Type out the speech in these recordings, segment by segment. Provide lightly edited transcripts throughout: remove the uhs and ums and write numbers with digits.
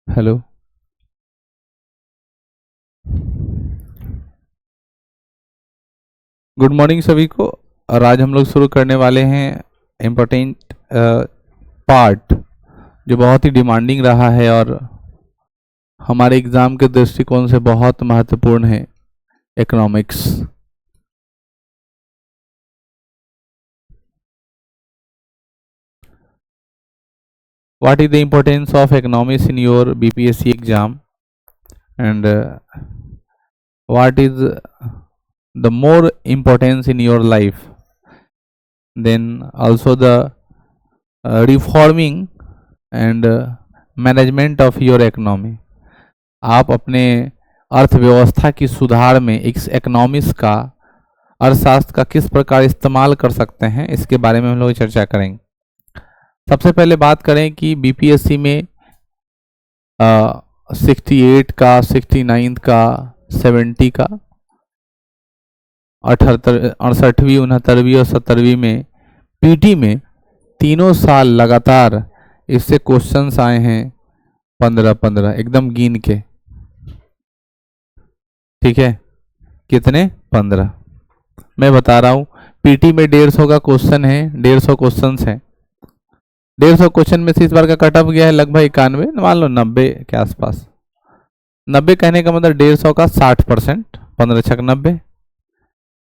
Hello. Good morning सभी को। और आज हम लोग शुरू करने वाले हैं इम्पोर्टेंट पार्ट जो बहुत ही डिमांडिंग रहा है और हमारे एग्ज़ाम के दृष्टिकोण से बहुत महत्वपूर्ण है, economics. What is the importance of economics in your BPSC exam and what is the more importance in your life, then also the reforming and management of your economy। आप अपने अर्थव्यवस्था की सुधार में इस इकोनॉमिक्स का, अर्थशास्त्र का किस प्रकार इस्तेमाल कर सकते हैं, इसके बारे में हम लोग चर्चा करेंगे। सबसे पहले बात करें कि बीपीएससी में 68 का, 69 का, 70 का, 68वीं, 69वीं और 70वीं में पीटी में तीनों साल लगातार इससे क्वेश्चंस आए हैं 15-15 एकदम गिन के। ठीक है, कितने? 15। मैं बता रहा हूँ, पीटी में 150 का क्वेश्चन है, 150 क्वेश्चन है। 150 क्वेश्चन में से इस बार का कट ऑफ गया है लगभग 91, मान लो 90 के आसपास। 90 कहने का मतलब 150 का 60%, 15 छक 90,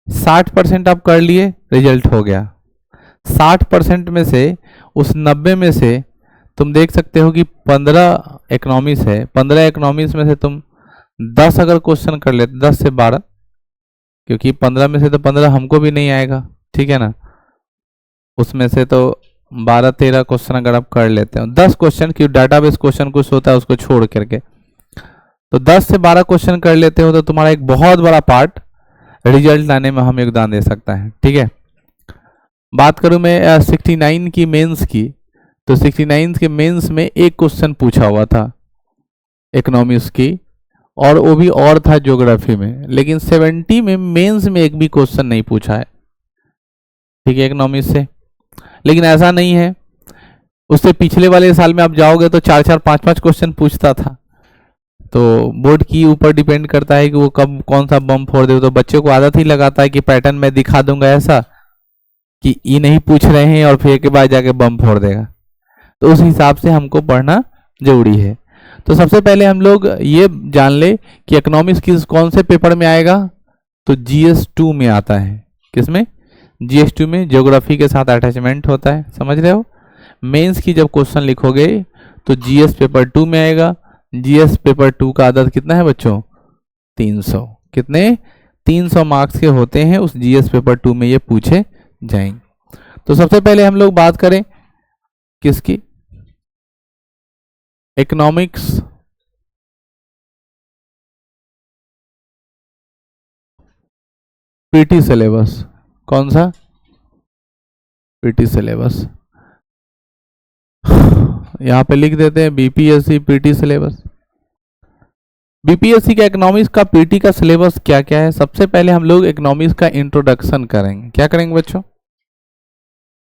60% आप कर लिए, रिजल्ट हो गया। 60% में से, उस 90 में से तुम देख सकते हो कि 15 इकोनॉमिक्स है। 15 इकोनॉमिक्स में से तुम 10 अगर क्वेश्चन कर लेते, 10 से 12, क्योंकि 15 में से तो 15 हमको भी नहीं आएगा, ठीक है ना। उसमें से तो 12-13 क्वेश्चन अगर आप कर लेते हो, 10 क्वेश्चन की डाटाबेस क्वेश्चन कुछ होता है उसको छोड़ करके, तो 10 से 12 क्वेश्चन कर लेते हो तो तुम्हारा एक बहुत बड़ा पार्ट रिजल्ट लाने में हम योगदान दे सकता है। ठीक है, बात करूं मैं 69 की मेंस की, तो 69 के मेंस में एक क्वेश्चन पूछा हुआ था इकोनॉमिक्स की, और वो भी और था ज्योग्राफी में। लेकिन 70 में मेंस में एक भी क्वेश्चन नहीं पूछा है, ठीक है, इकोनॉमिक्स से। लेकिन ऐसा नहीं है, उससे पिछले वाले साल में आप जाओगे तो 4-4, 5-5 क्वेश्चन पूछता था। तो बोर्ड की ऊपर डिपेंड करता है कि वो कब कौन सा बम फोड़ दे। तो बच्चों को आदत ही लगाता है कि पैटर्न में दिखा दूंगा ऐसा कि ये नहीं पूछ रहे हैं और फिर के बाद जाके बम फोड़ देगा। तो उस हिसाब से हमको पढ़ना जरूरी है। तो सबसे पहले हम लोग ये जान ले कि इकोनॉमिक्स किस कौन से पेपर में आएगा, तो GS2 में आता है। किसमें? GS2 में ज्योग्राफी के साथ अटैचमेंट होता है, समझ रहे हो। मेंस की जब क्वेश्चन लिखोगे तो GS पेपर 2 में आएगा। GS पेपर 2 का आदत कितना है बच्चों? 300। कितने? 300 मार्क्स के होते हैं, उस GS पेपर 2 में ये पूछे जाएंगे। तो सबसे पहले हम लोग बात करें किसकी? Economics PT syllabus. कौन सा? PT syllabus. यहाँ पे लिख देते हैं बीपीएससी पीटी सिलेबस। बीपीएससी का इकोनॉमिक्स का पीटी का सिलेबस क्या क्या है? सबसे पहले हम लोग इकोनॉमिक्स का इंट्रोडक्शन करेंगे। क्या करेंगे बच्चों?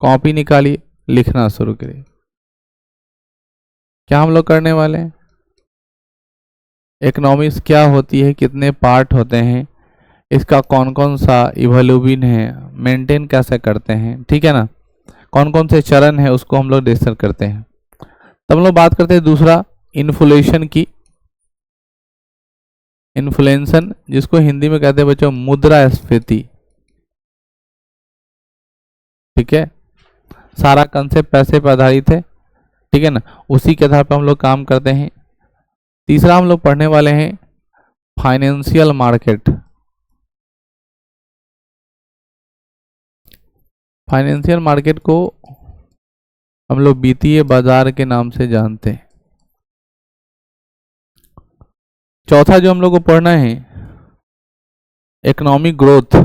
कॉपी निकालिए, लिखना शुरू करिए। क्या हम लोग करने वाले हैं? इकोनॉमिक्स क्या होती है, कितने पार्ट होते हैं, इसका कौन कौन सा इवोल्यूशन है, मेंटेन कैसे करते हैं, ठीक है ना, कौन कौन से चरण है, उसको हम लोग डिस्कस करते हैं। तब हम लोग बात करते हैं दूसरा, इन्फ्लेशन की। इन्फ्लेशन जिसको हिंदी में कहते हैं बच्चों मुद्रास्फीति। ठीक है, सारा कंसेप्ट पैसे पर आधारित है, ठीक है ना, उसी के आधार पर हम लोग काम करते हैं। तीसरा हम लोग पढ़ने वाले हैं फाइनेंशियल मार्केट। फाइनेंशियल मार्केट को हम लोग वित्तीय बाजार के नाम से जानते हैं। चौथा जो हम लोग को पढ़ना है, इकोनॉमिक ग्रोथ।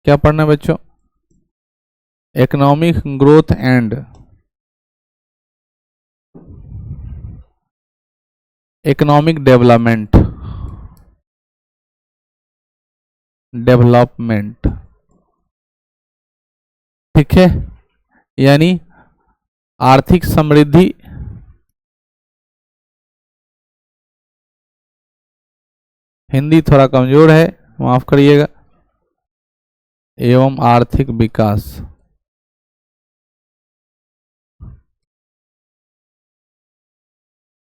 क्या पढ़ना है बच्चों? Economic growth and economic development. Development, ठीक है, यानी आर्थिक समृद्धि हिंदी थोड़ा कमजोर है, माफ करिएगा, एवं आर्थिक विकास।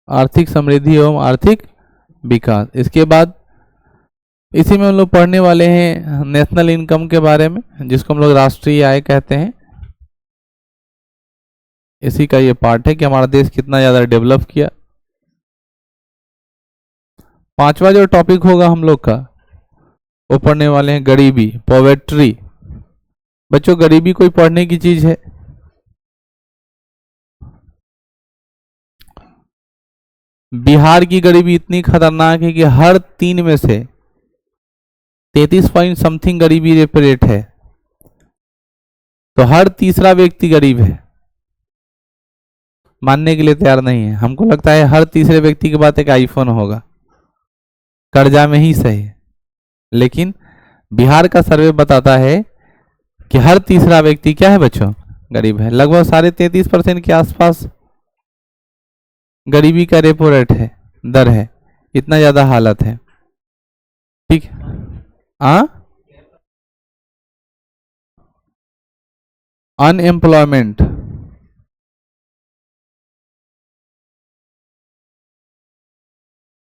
आर्थिक समृद्धि एवं आर्थिक विकास। इसके बाद इसी में हम लोग पढ़ने वाले हैं नेशनल इनकम के बारे में, जिसको हम लोग राष्ट्रीय आय कहते हैं। इसी का ये पार्ट है कि हमारा देश कितना ज्यादा डेवलप किया। पांचवा जो टॉपिक होगा हम लोग का, वो पढ़ने वाले हैं गरीबी, पॉवर्टी। बच्चों, गरीबी कोई पढ़ने की चीज है? बिहार की गरीबी इतनी खतरनाक है कि हर 3 में से 33 पॉइंट समथिंग गरीबी रेट है, तो हर तीसरा व्यक्ति गरीब है। मानने के लिए तैयार नहीं है। हमको लगता है हर तीसरे व्यक्ति के पास एक आईफोन होगा, कर्जा में ही सही, लेकिन बिहार का सर्वे बताता है कि हर तीसरा व्यक्ति क्या है बच्चों? गरीब है। लगभग 33.5% के आसपास गरीबी का रेपो रेट है, दर है, इतना ज्यादा हालत है। ठीक अनएम्प्लॉयमेंट,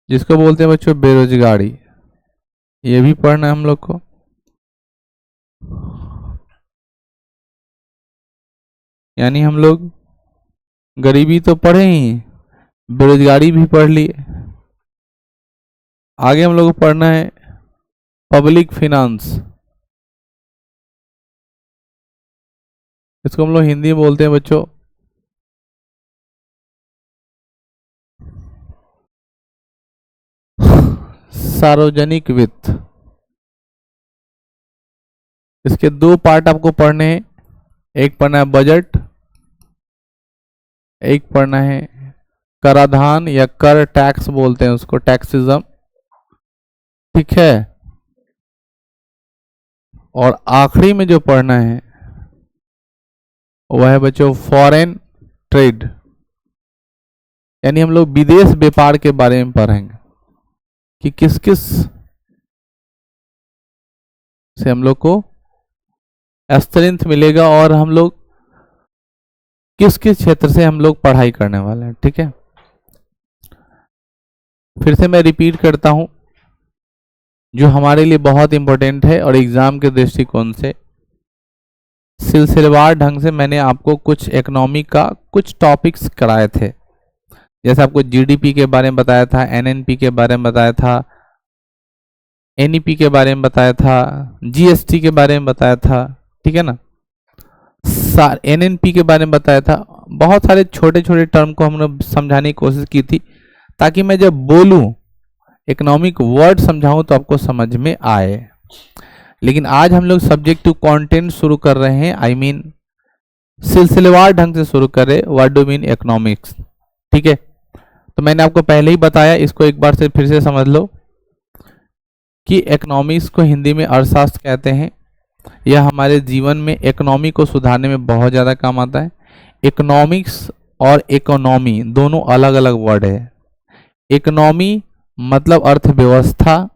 जिसको बोलते हैं बच्चों बेरोजगारी, ये भी पढ़ना है हम लोग को। यानी हम लोग गरीबी तो पढ़े ही, बेरोजगारी भी पढ़ लिए। आगे हम लोग को पढ़ना है पब्लिक फिनांस, इसको हम लोग हिंदी में बोलते हैं बच्चों सार्वजनिक वित्त। इसके 2 पार्ट आपको पढ़ने हैं, एक पढ़ना है बजट, एक पढ़ना है कराधान या कर, टैक्स बोलते हैं उसको, टैक्सिज्म। ठीक है। और आखिरी में जो पढ़ना है वह है बच्चों फॉरेन ट्रेड, यानी हम लोग विदेश व्यापार के बारे में पढ़ेंगे कि किस किस से हम लोग को स्ट्रेंथ मिलेगा और हम लोग किस किस क्षेत्र से हम लोग पढ़ाई करने वाले हैं। ठीक है, फिर से मैं रिपीट करता हूं, जो हमारे लिए बहुत इंपॉर्टेंट है और एग्जाम के दृष्टिकोण से सिलसिलेवार ढंग से मैंने आपको कुछ इकोनॉमी का कुछ टॉपिक्स कराए थे। जैसे आपको जीडीपी के बारे में बताया था, एनएनपी के बारे में बताया था, एनईपी के बारे में बताया था, जीएसटी के बारे में बताया था। ठीक है ना, एनएनपी के बारे में बताया था। बहुत सारे छोटे छोटे टर्म को हमने समझाने की कोशिश की थी, ताकि मैं जब बोलूं इकोनॉमिक वर्ड समझाऊं तो आपको समझ में आए। लेकिन आज हम लोग सब्जेक्ट टू कंटेंट शुरू कर रहे हैं, आई मीन सिलसिलेवार ढंग से शुरू कर रहे, व्हाट डू मीन इकोनॉमिक्स। ठीक है, तो मैंने आपको पहले ही बताया, इसको एक बार से फिर से समझ लो कि इकोनॉमिक्स को हिंदी में अर्थशास्त्र कहते हैं। यह हमारे जीवन में इकोनॉमी को सुधारने में बहुत ज़्यादा काम आता है। इकोनॉमिक्स और इकोनॉमी दोनों अलग अलग वर्ड है। इकोनॉमी मतलब अर्थव्यवस्था,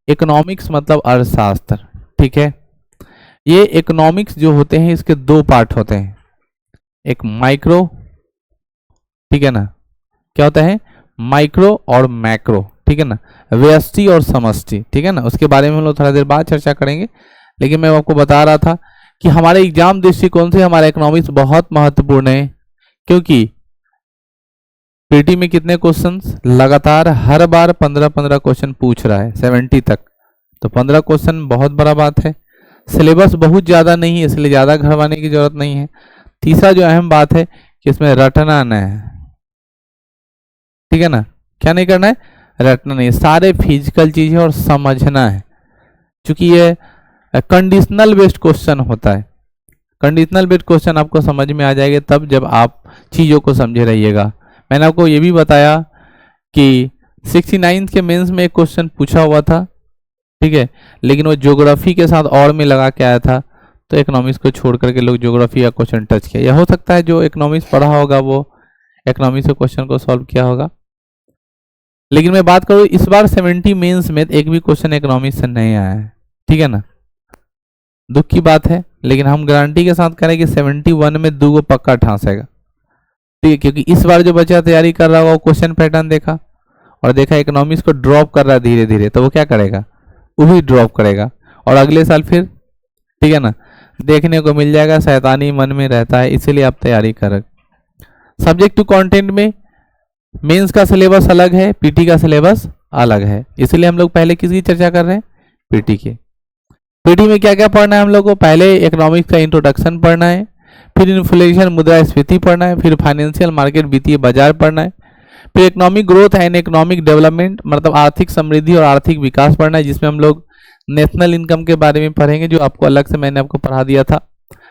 इकोनॉमिक्स मतलब अर्थशास्त्र। ठीक है, ये इकोनॉमिक्स जो होते हैं इसके 2 पार्ट होते हैं, एक माइक्रो, ठीक है ना, क्या होता है माइक्रो और मैक्रो। ठीक है ना, व्यष्टि और समष्टि। ठीक है ना, उसके बारे में हम लोग थोड़ा देर बाद चर्चा करेंगे। लेकिन मैं आपको बता रहा था कि हमारे एग्जाम दृष्टिकोण से हमारा इकोनॉमिक्स बहुत महत्वपूर्ण है, क्योंकि पीटी में कितने क्वेश्चंस लगातार हर बार 15-15 क्वेश्चन पूछ रहा है 70 तक, तो 15 क्वेश्चन बहुत बड़ा बात है। सिलेबस बहुत ज़्यादा नहीं है, इसलिए ज़्यादा घरवाने की जरूरत नहीं है। तीसरा जो अहम बात है कि इसमें रटना नहीं है। ठीक है ना, क्या नहीं करना है, रटना नहीं, सारे फिजिकल चीज़ें और समझना है। क्योंकि ये कंडीशनल बेस्ड क्वेश्चन होता है। कंडीशनल बेस्ड क्वेश्चन आपको समझ में आ जाएगा तब जब आप चीज़ों को समझे रहिएगा। मैंने आपको ये भी बताया कि 69 के मेंस में एक क्वेश्चन पूछा हुआ था, ठीक है, लेकिन वो ज्योग्राफी के साथ और में लगा के आया था, तो इकोनॉमिक्स को छोड़ करके लोग ज्योग्राफी का क्वेश्चन टच किया, या हो सकता है जो इकोनॉमिक्स पढ़ा होगा वो इकोनॉमिक्स के क्वेश्चन को सॉल्व किया होगा। लेकिन मैं बात करूँ इस बार 70 मेंस में एक भी क्वेश्चन इकोनॉमिक्स से नहीं आया है, ठीक है ना, दुख की बात है। लेकिन हम गारंटी के साथ करें कि 71 में 2 पक्का ठांसेगा, ठीक है, क्योंकि इस बार जो बच्चा तैयारी कर रहा होगा वो क्वेश्चन पैटर्न देखा और देखा इकोनॉमिक्स को ड्रॉप कर रहा है धीरे धीरे, तो वो क्या करेगा, वो भी ड्रॉप करेगा और अगले साल फिर, ठीक है ना, देखने को मिल जाएगा, शैतानी मन में रहता है, इसीलिए आप तैयारी करें। सब्जेक्ट टू कंटेंट में मेंस का सिलेबस अलग है, पीटी का सिलेबस अलग है, इसलिए हम लोग पहले किसकी चर्चा कर रहे हैं, पीटी के। पीटी में क्या क्या पढ़ना है हम लोग को, पहले इकोनॉमिक्स का इंट्रोडक्शन पढ़ना है, फिर इन्फ्लेशन मुद्रास्फीति पढ़ना है, फिर फाइनेंशियल मार्केट वित्तीय बाजार पढ़ना है, फिर economic growth and economic development मतलब आर्थिक समृद्धि और आर्थिक विकास पढ़ना है, जिसमें हम लोग नेशनल इनकम के बारे में पढ़ेंगे जो आपको अलग से मैंने आपको पढ़ा दिया था,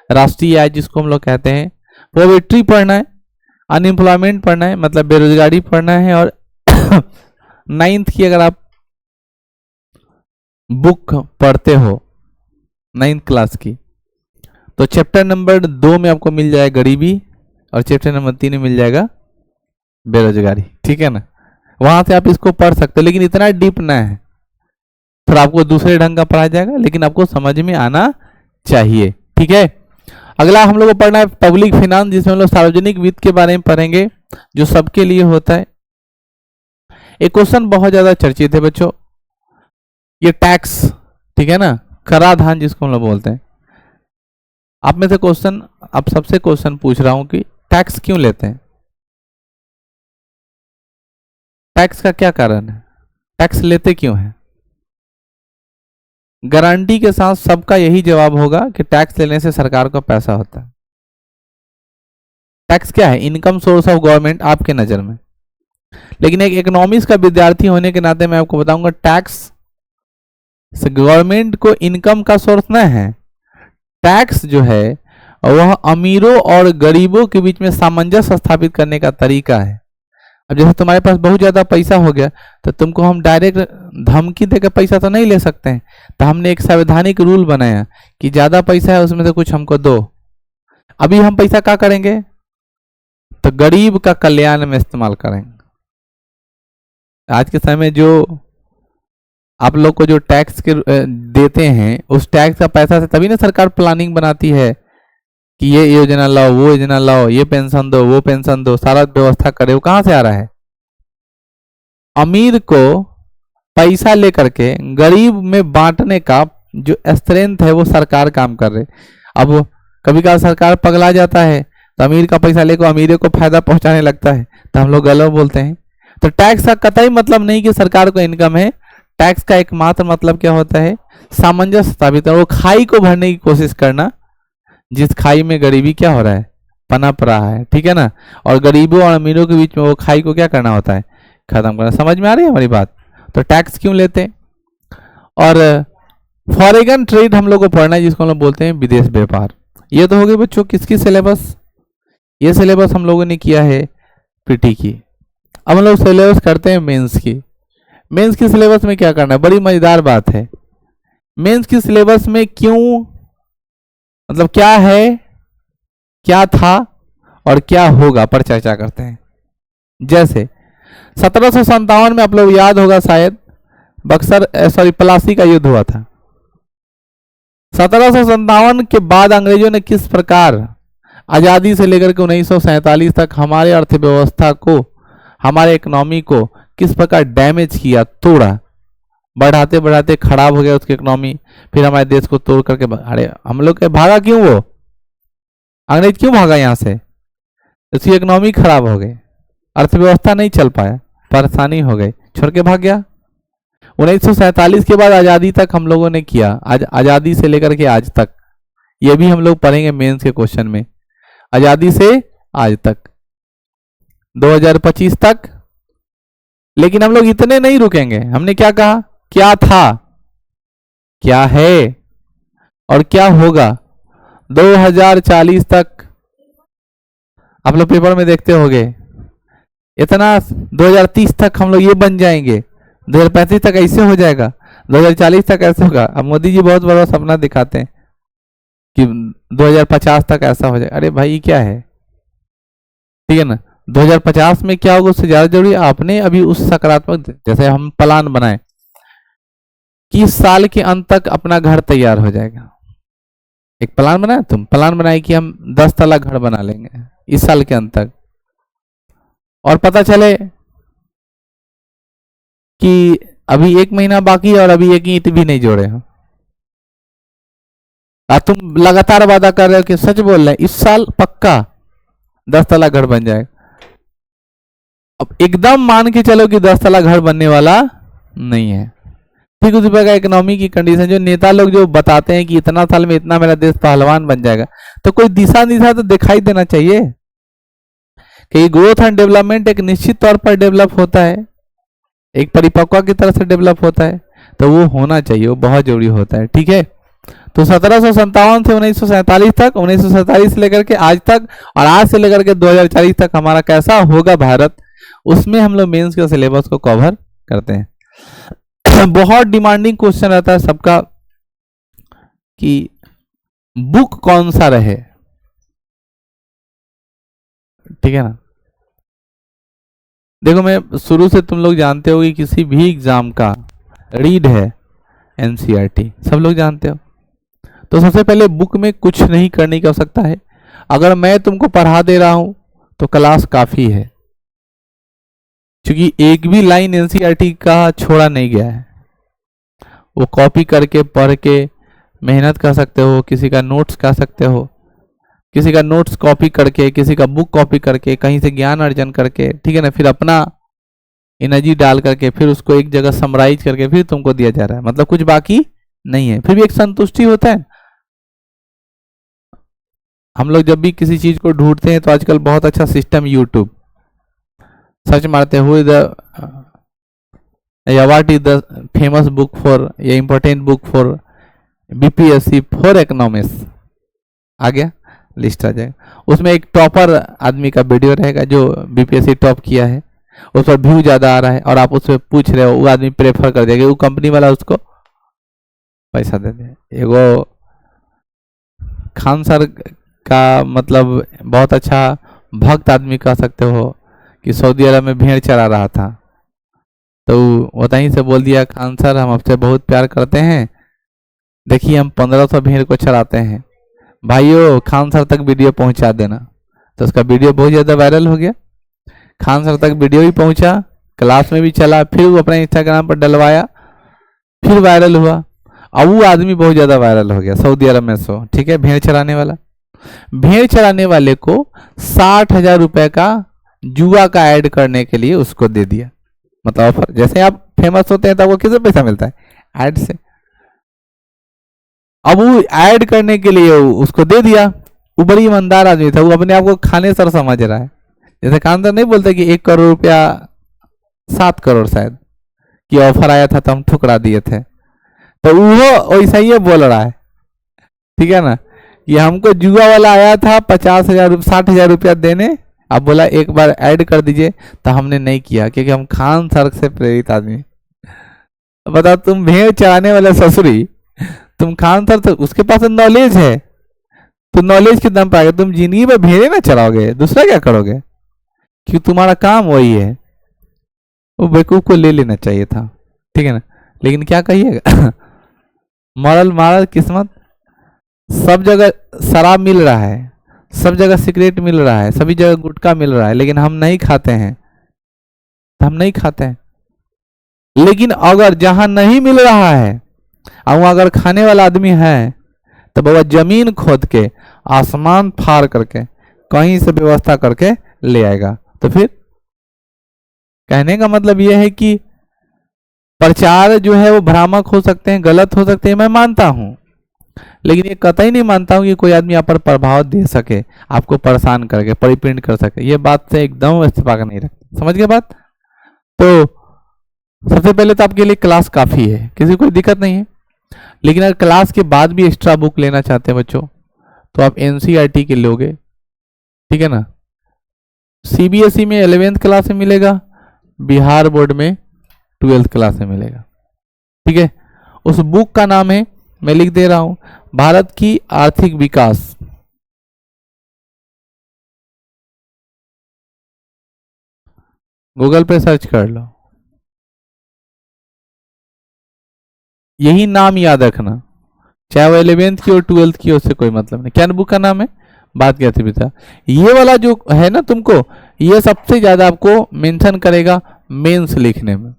राष्ट्रीय आय जिसको हम लोग कहते हैं, पॉवर्टी पढ़ना है, अनएम्प्लॉयमेंट पढ़ना है मतलब बेरोजगारी पढ़ना है, और 9th की अगर आप बुक पढ़ते हो 9th क्लास की तो चैप्टर नंबर 2 में आपको मिल जाएगा गरीबी और चैप्टर नंबर 3 में मिल जाएगा बेरोजगारी, ठीक है ना, वहां से आप इसको पढ़ सकते हो, लेकिन इतना डीप ना है, फिर आपको दूसरे ढंग का पढ़ा जाएगा, लेकिन आपको समझ में आना चाहिए, ठीक है। अगला हम लोग को पढ़ना है पब्लिक फाइनेंस, जिसमें हम लोग सार्वजनिक वित्त के बारे में पढ़ेंगे जो सबके लिए होता है। एक क्वेश्चन बहुत ज्यादा चर्चित है बच्चों, ये टैक्स, ठीक है ना, कराधान जिसको हम लोग बोलते हैं। आप में से क्वेश्चन, आप सबसे क्वेश्चन पूछ रहा हूं कि टैक्स क्यों लेते हैं, टैक्स का क्या कारण है, टैक्स लेते क्यों है। गारंटी के साथ सबका यही जवाब होगा कि टैक्स लेने से सरकार को पैसा होता है। टैक्स क्या है, इनकम सोर्स ऑफ गवर्नमेंट आपके नजर में, लेकिन एक इकोनॉमिक्स का विद्यार्थी होने के नाते मैं आपको बताऊंगा टैक्स गवर्नमेंट को इनकम का सोर्स नहीं है, टैक्स जो है वह अमीरों और गरीबों के बीच में सामंजस्य स्थापित करने का तरीका है। अब जैसे तुम्हारे पास बहुत ज्यादा पैसा हो गया तो तुमको हम डायरेक्ट धमकी देकर पैसा तो नहीं ले सकते हैं, तो हमने एक संवैधानिक रूल बनाया कि ज्यादा पैसा है उसमें से कुछ हमको दो। अभी हम पैसा क्या करेंगे, तो गरीब का कल्याण में इस्तेमाल करेंगे। आज के समय जो आप लोग को जो टैक्स के देते हैं उस टैक्स का पैसा से तभी ना सरकार प्लानिंग बनाती है कि ये योजना लाओ, वो योजना लाओ, ये पेंशन दो, वो पेंशन दो, सारा व्यवस्था करे। वो कहां से आ रहा है, अमीर को पैसा लेकर के गरीब में बांटने का जो स्ट्रेंथ है वो सरकार काम कर रहे। अब कभी कभी सरकार पगला जाता है तो अमीर का पैसा लेकर अमीर को फायदा पहुंचाने लगता है, तो हम लोग गलत बोलते हैं। तो टैक्स का कतई मतलब नहीं कि सरकार को इनकम है, टैक्स का एकमात्र मतलब क्या होता है, सामंजस्य स्थापित है, वो खाई को भरने की कोशिश करना जिस खाई में गरीबी क्या हो रहा है, पनप रहा है, ठीक है ना, और गरीबों और अमीरों के बीच में वो खाई को क्या करना होता है, खत्म करना। समझ में आ रही है हमारी बात। तो टैक्स क्यों लेते हैं, और फॉरेन ट्रेड हम लोग को पढ़ना है जिसको हम लोग बोलते हैं विदेश व्यापार। ये तो हो गई बच्चों किसकी सिलेबस, ये सिलेबस हम लोगों ने किया है पीटी की। अब हम लोग सिलेबस करते हैं मेंस की। मेंस की सिलेबस में क्या करना है, बड़ी मजेदार बात है। मेंस की सिलेबस में क्यों, मतलब क्या है, क्या था और क्या होगा पर चर्चा करते हैं। जैसे 1757 में आप लोग याद होगा शायद प्लासी का युद्ध हुआ था। 1757 के बाद अंग्रेजों ने किस प्रकार आजादी से लेकर के 1947 तक हमारे अर्थव्यवस्था को, हमारे इकोनॉमी को किस प्रकार डैमेज किया, तोड़ा, बढ़ाते बढ़ाते खराब हो गया उसकी इकोनॉमी, फिर हमारे देश को तोड़ करके अरे हम लोग के भागा क्यों, वो अंग्रेज क्यों भागा यहाँ से, उसकी इकोनॉमी खराब हो गई, अर्थव्यवस्था नहीं चल पाया, परेशानी हो गई, छोड़ के भाग गया। 1947 के बाद आज़ादी तक हम लोगों ने किया, आज़ादी से लेकर के आज तक, ये भी हम लोग पढ़ेंगे मेंस के क्वेश्चन में, आज़ादी से आज तक 2025 तक। लेकिन हम लोग इतने नहीं रुकेंगे, हमने क्या कहा, क्या था, क्या है और क्या होगा 2040 तक। आप लोग पेपर में देखते होंगे इतना 2030 तक हम लोग ये बन जाएंगे, 2035 तक ऐसे हो जाएगा, 2040 तक ऐसे होगा। अब मोदी जी बहुत बड़ा सपना दिखाते हैं, कि 2050 तक ऐसा हो जाए। अरे भाई ये क्या है, ठीक है ना। 2050 में क्या होगा उससे ज्यादा जरूरी आपने अभी उस सकारात्मक, जैसे हम प्लान बनाए कि इस साल के अंत तक अपना घर तैयार हो जाएगा। एक प्लान बनाए, तुम प्लान बनाए कि हम 10 तला घर बना लेंगे इस साल के अंत तक, और पता चले कि अभी 1 महीना बाकी है और अभी एक ईंट भी नहीं जोड़े हो। तुम लगातार वादा कर रहे हो कि सच बोल रहे हैं इस साल पक्का 10 तला घर बन जाएगा। अब एकदम मान के चलो कि 10 तला घर बनने वाला नहीं है। ठीक उसी प्रकार इकोनॉमी की कंडीशन, जो नेता लोग जो बताते हैं कि इतना साल में इतना मेरा देश पहलवान बन जाएगा, तो कोई दिशा दिशा तो दिखाई देना चाहिए कि ग्रोथ एंड डेवलपमेंट एक निश्चित तौर पर डेवलप होता है, एक परिपक्व की तरह से डेवलप होता है, तो वो होना चाहिए, वो बहुत जरूरी होता है। ठीक है, तो 1757 से 1947 तक, 1947 से लेकर के आज तक, और आज से लेकर के 2040 तक हमारा कैसा होगा भारत, उसमें हम लोग मेंस के सिलेबस को कवर करते हैं। बहुत डिमांडिंग क्वेश्चन रहता है सबका कि बुक कौन सा रहे, ठीक है ना। देखो मैं शुरू से, तुम लोग जानते हो कि किसी भी एग्जाम का रीड है एनसीईआरटी, सब लोग जानते हो। तो सबसे पहले बुक में कुछ नहीं करने की आवश्यकता है। अगर मैं तुमको पढ़ा दे रहा हूं तो क्लास काफी है, क्योंकि एक भी लाइन एनसीईआरटी का छोड़ा नहीं गया है। वो कॉपी करके पढ़ के मेहनत कर सकते हो, किसी का नोट्स कर सकते हो, किसी का नोट्स कॉपी करके, किसी का बुक कॉपी करके, कहीं से ज्ञान अर्जन करके, ठीक है ना, फिर अपना एनर्जी डाल करके फिर उसको एक जगह समराइज करके फिर तुमको दिया जा रहा है, मतलब कुछ बाकी नहीं है, फिर भी एक संतुष्टि होता है। हम लोग जब भी किसी चीज को ढूंढते हैं तो आजकल बहुत अच्छा सिस्टम यूट्यूब, सर्च मारते हुए what is the famous book for या important book for BPSC for economics, आ गया, लिस्ट आ जाएगा। उसमें एक टॉपर आदमी का वीडियो रहेगा जो बीपीएससी टॉप किया है, उस पर व्यू ज्यादा आ रहा है और आप उससे पूछ रहे हो, वो आदमी प्रेफर कर देगा, वो कंपनी वाला उसको पैसा दे दे। एगो खान सर का मतलब बहुत अच्छा भक्त आदमी कह सकते हो कि सऊदी अरब में भेड़ चरा रहा था, तो वहीं से बोल दिया, खान सर हम आपसे बहुत प्यार करते हैं, देखिए हम 1500 भेड़ को चराते हैं, भाइयों खान सर तक वीडियो पहुंचा देना। तो उसका वीडियो बहुत ज़्यादा वायरल हो गया, खान सर तक वीडियो भी पहुंचा, क्लास में भी चला, फिर वो अपने इंस्टाग्राम पर डलवाया, फिर वायरल हुआ। अब वो आदमी बहुत ज़्यादा वायरल हो गया सऊदी अरब में, सो ठीक है, भेड़ चराने वाला। भेड़ चराने वाले को 60,000 रुपए का जुआ का ऐड करने के लिए उसको दे दिया, मतलब ऑफर। जैसे आप फेमस होते हैं तो आपको किससे पैसा मिलता है, ऐड से। अब वो ऐड करने के लिए उसको दे दिया। वो बड़ी ईमानदार आदमी था, वो अपने आप को खाने सर समझ रहा है। जैसे खानदार नहीं बोलते कि 1 करोड़ रुपया, 7 करोड़ शायद कि ऑफर आया था तो हम ठुकरा दिए थे, तो वो वैसा ही बोल रहा है, ठीक है ना। ये हमको जुआ वाला आया था 50,000 60,000 रुपया देने, अब बोला एक बार ऐड कर दीजिए, तो हमने नहीं किया क्योंकि हम खान सर से प्रेरित आदमी। बताओ, तुम भेड़ चराने वाले ससुरी, तुम खान सर, तो उसके पास नॉलेज है, तो नॉलेज के दम पाएगा, तुम जिंदगी में भेड़े ना चराओगे, दूसरा क्या करोगे, क्योंकि तुम्हारा काम वही है। वो बेवकूफ को ले लेना चाहिए था, ठीक है ना। लेकिन क्या कहिएगा, मॉरल किस्मत, सब जगह शराब मिल रहा है, सब जगह सिगरेट मिल रहा है, सभी जगह गुटखा मिल रहा है, लेकिन हम नहीं खाते हैं, हम नहीं खाते हैं। लेकिन अगर जहां नहीं मिल रहा है और अगर खाने वाला आदमी है, तो बाबा जमीन खोद के, आसमान फाड़ करके, कहीं से व्यवस्था करके ले आएगा। तो फिर कहने का मतलब यह है कि प्रचार जो है वो भ्रामक हो सकते हैं, गलत हो सकते हैं, मैं मानता हूं, लेकिन ये कतई नहीं मानता हूं कि कोई आदमी आप पर प्रभाव दे सके, आपको परेशान करके, परिप्रिंट कर सके। ये बात से एकदम इस्तेफा नहीं रखता, समझ गए बात। तो सबसे पहले तो आपके लिए क्लास काफी है, किसी कोई दिक्कत नहीं है। लेकिन अगर क्लास के बाद भी एक्स्ट्रा बुक लेना चाहते हैं बच्चों, तो आप एनसीईआरटी के लोगे, ठीक है ना। सीबीएसई में 11th क्लास में मिलेगा, बिहार बोर्ड में 12th क्लास में मिलेगा, ठीक है। उस बुक का नाम है मैं लिख दे रहा हूं, भारत की आर्थिक विकास। गूगल पे सर्च कर लो, यही नाम याद रखना, चाहे वो 11th की और 12th की, उससे कोई मतलब नहीं। क्या बुक का नाम है? बात क्या थी बेटा, ये वाला जो है ना तुमको, ये सबसे ज्यादा आपको मेंशन करेगा मेंस लिखने में।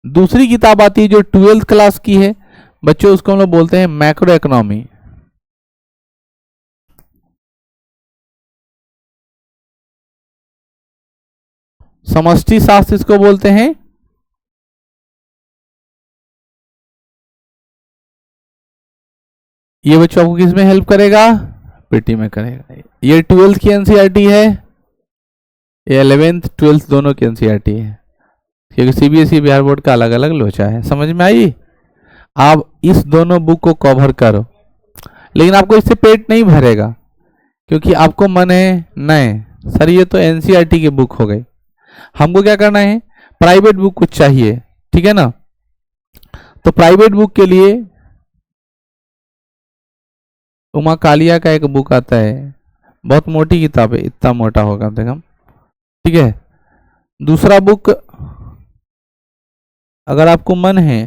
दूसरी किताब आती है जो 12th क्लास की है बच्चों, उसको हम लोग बोलते हैं मैक्रो इकोनॉमी। समष्टि शास्त्र इसको बोलते हैं। ये बच्चों आपको किस में हेल्प करेगा? पीटी में करेगा। ये 12th की एनसीईआरटी है, ये 11th 12th दोनों की एनसीईआरटी है, क्योंकि सीबीएसई बिहार बोर्ड का अलग अलग लोचा है। समझ में आई? आप इस दोनों बुक को कवर करो, लेकिन आपको इससे पेट नहीं भरेगा, क्योंकि आपको मन है नहीं सर ये तो एनसीईआरटी की बुक हो गई, हमको क्या करना है, प्राइवेट बुक कुछ चाहिए, ठीक है ना। तो प्राइवेट बुक के लिए उमा कालिया का एक बुक आता है, बहुत मोटी किताब है, इतना मोटा होगा देखो, ठीक है। दूसरा बुक अगर आपको मन है,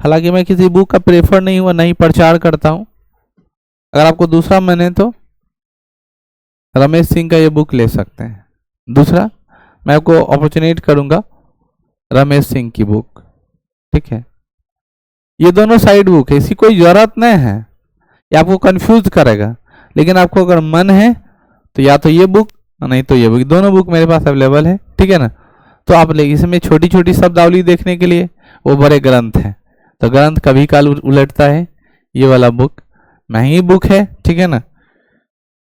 हालांकि मैं किसी बुक का प्रेफर नहीं हुआ, नहीं प्रचार करता हूं, अगर आपको दूसरा मन है तो रमेश सिंह का ये बुक ले सकते हैं। दूसरा मैं आपको अपॉर्चुनेट करूंगा रमेश सिंह की बुक, ठीक है। ये दोनों साइड बुक है, इसकी कोई जरूरत नहीं है, ये आपको कंफ्यूज करेगा, लेकिन आपको अगर मन है तो या तो ये बुक नहीं तो ये बुक, दोनों बुक मेरे पास अवेलेबल है, ठीक है ना। तो आप ले, इसमें छोटी छोटी शब्दावली देखने के लिए वो बड़े ग्रंथ हैं, तो ग्रंथ कभी काल उलटता है। ये वाला बुक महंगी बुक है, ठीक है ना,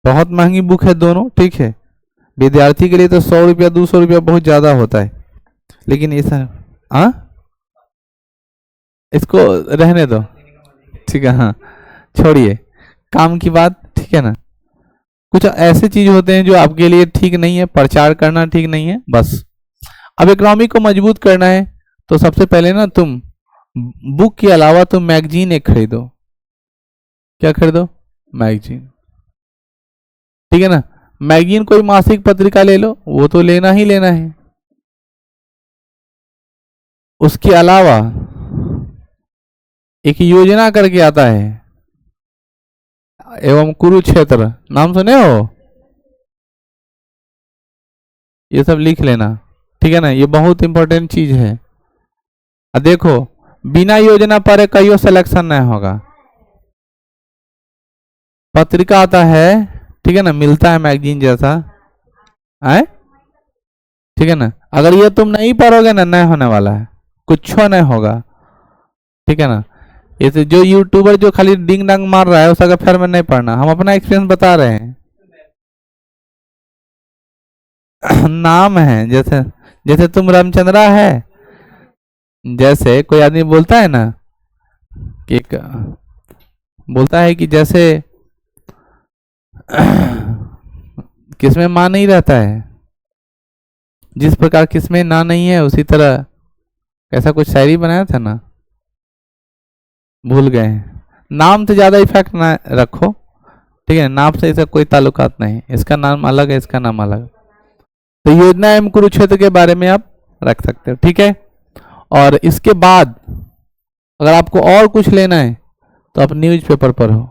बहुत महंगी बुक है दोनों, ठीक है। विद्यार्थी के लिए तो 100 रुपया 200 रुपया बहुत ज्यादा होता है, लेकिन इस इसको रहने दो, ठीक है। हाँ छोड़िए काम की बात, ठीक है ना। कुछ ऐसे चीज होते हैं जो आपके लिए ठीक नहीं है, प्रचार करना ठीक नहीं है, बस। अब इकोनॉमी को मजबूत करना है तो सबसे पहले ना तुम बुक के अलावा तुम मैगजीन एक खरीदो। क्या खरीदो? मैगजीन, ठीक है ना। मैगजीन कोई मासिक पत्रिका ले लो, वो तो लेना ही लेना है। उसके अलावा एक योजना करके आता है एवं कुरुक्षेत्र, नाम सुने हो? ये सब लिख लेना, ठीक है ना, ये बहुत इंपॉर्टेंट चीज है। देखो बिना योजना पर कईयों सिलेक्शन नहीं होगा। पत्रिका आता है, ठीक है ना, मिलता है मैगजीन जैसा है, ठीक है ना। अगर ये तुम नहीं पढ़ोगे ना, नहीं होने वाला है, कुछ नहीं होगा, ठीक है ना। ये तो जो यूट्यूबर जो खाली डिंग डंग मार रहा है उसका अफेयर में नहीं पढ़ना, हम अपना एक्सपीरियंस बता रहे हैं। नाम है, जैसे जैसे तुम रामचंद्रा है, जैसे कोई आदमी बोलता है ना कि बोलता है कि जैसे किसमें माँ नहीं रहता है, जिस प्रकार किसमें ना नहीं है उसी तरह, ऐसा कुछ शायरी बनाया था ना, भूल गए। नाम से ज्यादा इफेक्ट ना रखो, ठीक है, नाम से इसका कोई ताल्लुकात नहीं, इसका नाम अलग है, इसका नाम अलग। तो योजना एवं कुरुक्षेत्र के बारे में आप रख सकते हो, ठीक है। और इसके बाद अगर आपको और कुछ लेना है तो आप न्यूज़पेपर पढ़ो।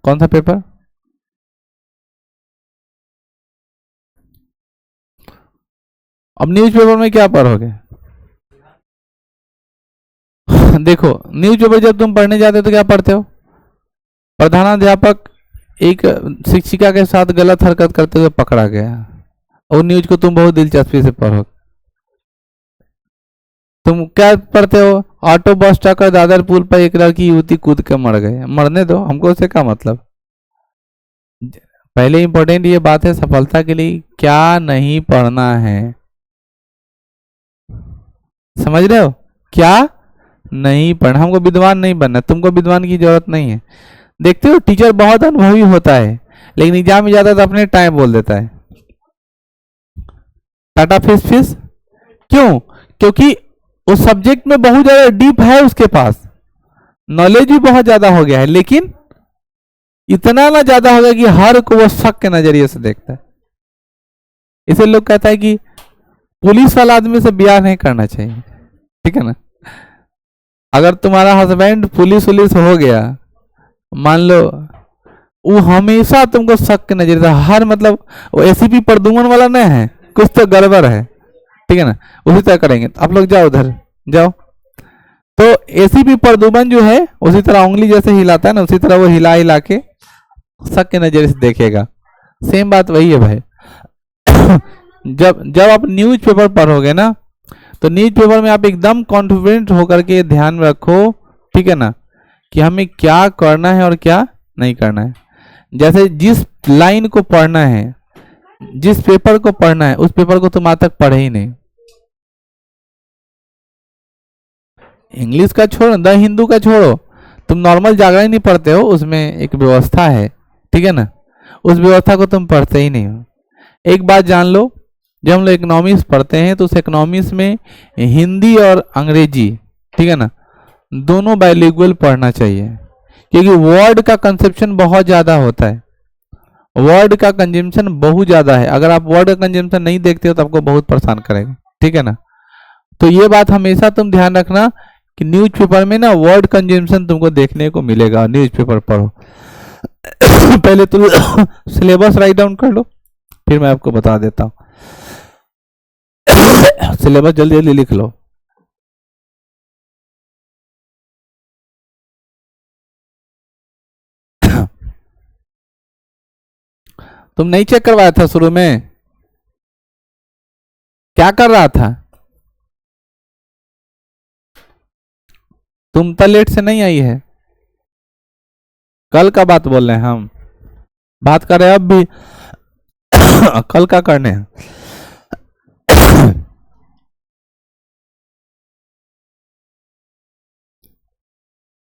कौन सा पेपर? अब न्यूज़पेपर में क्या पढ़ोगे? देखो न्यूज़पेपर जब तुम पढ़ने जाते हो तो क्या पढ़ते हो? प्रधानाध्यापक एक शिक्षिका के साथ गलत हरकत करते हुए पकड़ा गया, और न्यूज को तुम बहुत दिलचस्पी से पढ़ो। तुम क्या पढ़ते हो? ऑटो बस टक्कर, दादर पुल पर एक लड़की युवती कूद के मर गए। मरने दो, हमको उससे क्या मतलब। पहले इंपॉर्टेंट ये बात है सफलता के लिए क्या नहीं पढ़ना है, समझ रहे हो? क्या नहीं पढ़ना, हमको विद्वान नहीं बनना, तुमको विद्वान की जरूरत नहीं है। देखते हो टीचर बहुत अनुभवी होता है, लेकिन एग्जाम में जाता है तो अपने टाइम बोल देता है, टाटा फिश फिश। क्यों? क्योंकि उस सब्जेक्ट में बहुत ज्यादा डीप है, उसके पास नॉलेज भी बहुत ज्यादा हो गया है, लेकिन इतना ना ज्यादा हो गया कि हर को वो शक के नजरिए से देखता है। इसे लोग कहता है कि पुलिस वाला आदमी से ब्याह नहीं करना चाहिए, ठीक है ना। अगर तुम्हारा हस्बैंड पुलिस वुलिस हो गया, मान लो, वो हमेशा तुमको शक के नजरिए से, हर मतलब वो एसीपी प्रदुमन वाला नहीं है, कुछ तो गड़बड़ है, ठीक है ना, उसी तरह करेंगे। आप लोग जाओ उधर जाओ, तो एसीपी प्रदुमन जो है उसी तरह उंगली जैसे हिलाता है ना, उसी तरह वो हिला हिला के शक के नजरिए से देखेगा। सेम बात वही है भाई। जब जब आप न्यूज पेपर पढ़ोगे ना, तो न्यूज पेपर में आप एकदम कॉन्फिडेंट होकर के ध्यान में रखो, ठीक है ना, कि हमें क्या करना है और क्या नहीं करना है। जैसे जिस लाइन को पढ़ना है, जिस पेपर को पढ़ना है, उस पेपर को तुम आज तक पढ़े ही नहीं। इंग्लिश का छोड़ो, द हिंदू का छोड़ो, तुम नॉर्मल जागरण नहीं पढ़ते हो, उसमें एक व्यवस्था है, ठीक है ना, उस व्यवस्था को तुम पढ़ते ही नहीं हो। एक बात जान लो, जब हम लोग इकोनॉमिक्स पढ़ते हैं तो उस इकोनॉमिक्स में हिंदी और अंग्रेजी, ठीक है ना, दोनों बाइलिंगुअल पढ़ना चाहिए, क्योंकि वर्ड का कंसेप्शन बहुत ज़्यादा होता है, वर्ड का कंजम्पशन बहुत ज़्यादा है। अगर आप वर्ड का कंजम्पशन नहीं देखते हो तो आपको बहुत परेशान करेगा, ठीक है ना। तो ये बात हमेशा तुम ध्यान रखना कि न्यूज़पेपर में ना वर्ड कंजम्पशन तुमको देखने को मिलेगा। न्यूज़पेपर पढ़ो। पहले तुम सिलेबस राइट डाउन कर लो, फिर मैं आपको बता देता हूँ। सिलेबस जल्दी जल्दी लिख लो। तुम नहीं चेक करवाया था शुरू में? क्या कर रहा था? तुम तो लेट से नहीं आई है, कल का बात बोल रहे हैं हम, बात कर रहे हैं अब भी। कल का करने हैं।